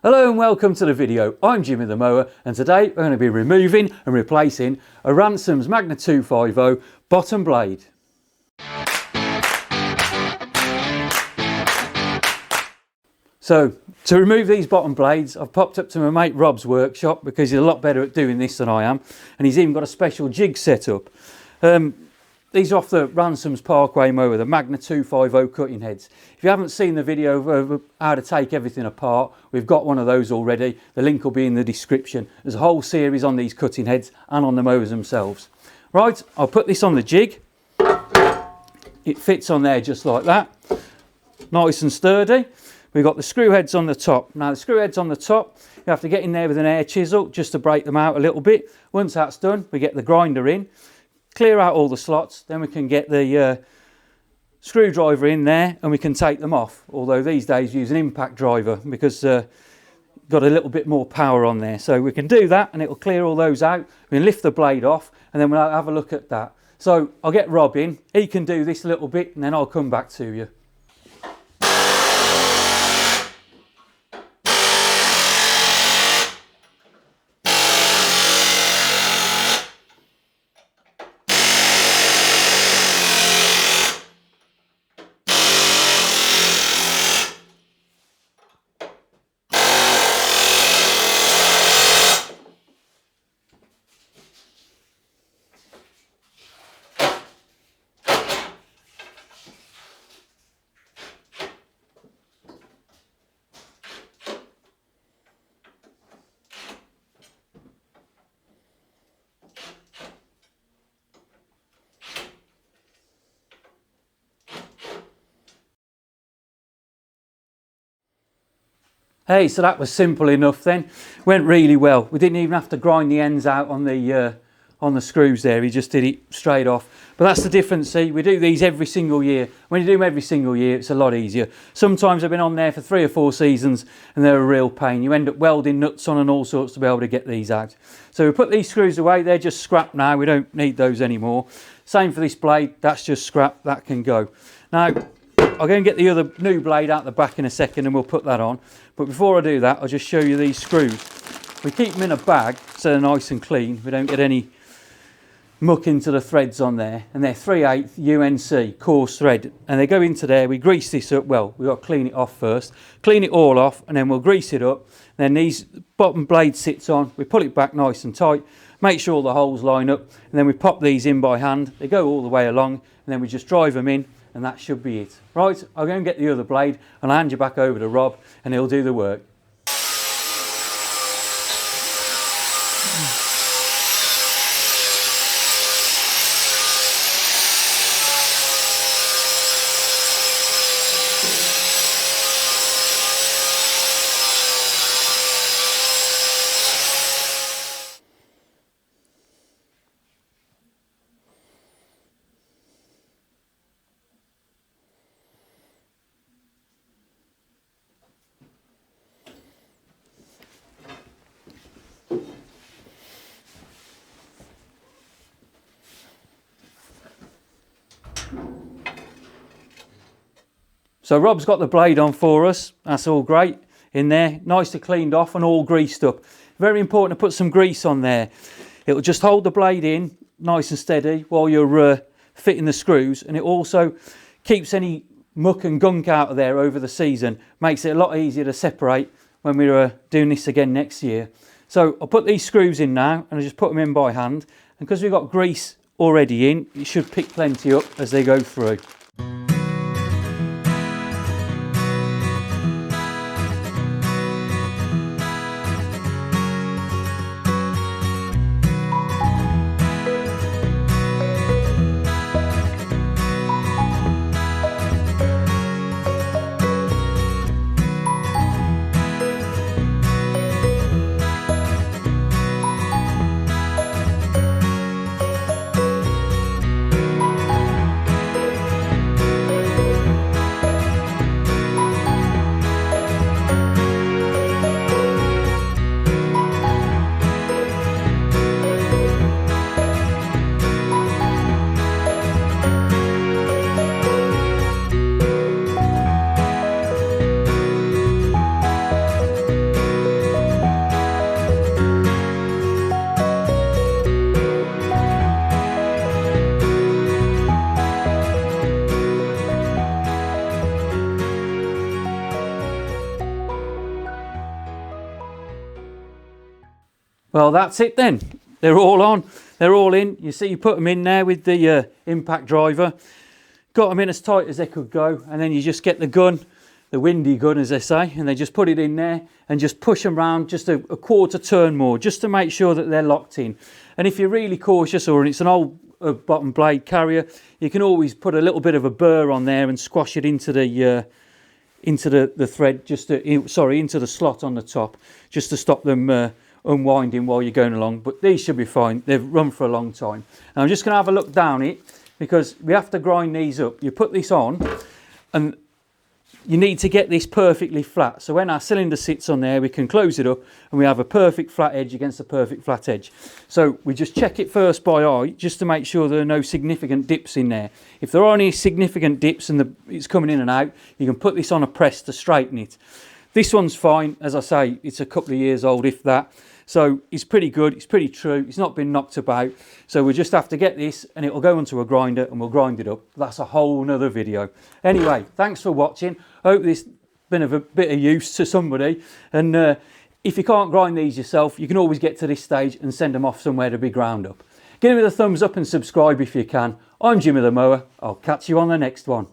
Hello and welcome to the video. I'm Jimmy the Mower and today we're going to be removing and replacing a Ransomes Magna 250 bottom blade. So to remove these bottom blades, I've popped up to my mate Rob's workshop because he's a lot better at doing this than I am, and he's even got a special jig set up. These are off the Ransomes Parkway mower, the Magna 250 cutting heads. If you haven't seen the video of how to take everything apart, we've got one of those already. The link will be in the description. There's a whole series on these cutting heads and on the mowers themselves. Right, I'll put this on the jig. It fits on there just like that. Nice and sturdy. We've got the screw heads on the top. Now the screw heads on the top, you have to get in there with an air chisel just to break them out a little bit. Once that's done, we get the grinder in. Clear out all the slots, then we can get the screwdriver in there and we can take them off. Although these days we use an impact driver because got a little bit more power on there. So we can do that and it will clear all those out. We can lift the blade off and then we'll have a look at that. So I'll get Rob in, he can do this a little bit and then I'll come back to you. Hey, so that was simple enough then. Went really well. We didn't even have to grind the ends out on the screws there. He just did it straight off. But that's the difference, see, we do these every single year. When you do them every single year, it's a lot easier. Sometimes I've been on there for 3 or 4 seasons and they're a real pain. You end up welding nuts on and all sorts to be able to get these out. So we put these screws away, they're just scrap now. We don't need those anymore. Same for this blade, that's just scrap, that can go. Now, I'll go and get the other new blade out the back in a second and we'll put that on. But before I do that, I'll just show you these screws. We keep them in a bag so they're nice and clean. We don't get any muck into the threads on there. And they're 3/8 UNC coarse thread. And they go into there, we grease this up. Well, we've got to clean it off first. Clean it all off and then we'll grease it up. Then these bottom blade sits on. We pull it back nice and tight. Make sure all the holes line up. And then we pop these in by hand. They go all the way along. And then we just drive them in. And that should be it. Right, I'll go and get the other blade and I'll hand you back over to Rob and he'll do the work. So Rob's got the blade on for us. That's all great in there. Nicely cleaned off and all greased up. Very important to put some grease on there. It'll just hold the blade in nice and steady while you're fitting the screws. And it also keeps any muck and gunk out of there over the season. Makes it a lot easier to separate when we're doing this again next year. So I'll put these screws in now and I'll just put them in by hand. And because we've got grease already in, it should pick plenty up as they go through. Well, that's it then. They're all on. They're all in. You see, you put them in there with the impact driver. Got them in as tight as they could go. And then you just get the gun, the windy gun, as they say, and they just put it in there and just push them round just a quarter turn more, just to make sure that they're locked in. And if you're really cautious, or it's an old bottom blade carrier, you can always put a little bit of a burr on there and squash it into the thread, just to, into the slot on the top, just to stop them unwinding while you're going along. But these should be fine. They've run for a long time. And I'm just going to have a look down it, because we have to grind these up. You put this on and you need to get this perfectly flat. So when our cylinder sits on there, we can close it up and we have a perfect flat edge against a perfect flat edge. So we just check it first by eye, just to make sure there are no significant dips in there. If there are any significant dips and it's coming in and out, you can put this on a press to straighten it. This one's fine. As I say, it's a couple of years old, if that. So it's pretty good, it's pretty true, it's not been knocked about. So we just have to get this and it'll go onto a grinder and we'll grind it up. That's a whole nother video. Anyway, thanks for watching. Hope this has been of a bit of use to somebody. And if you can't grind these yourself, you can always get to this stage and send them off somewhere to be ground up. Give me the thumbs up and subscribe if you can. I'm Jimmy the Mower. I'll catch you on the next one.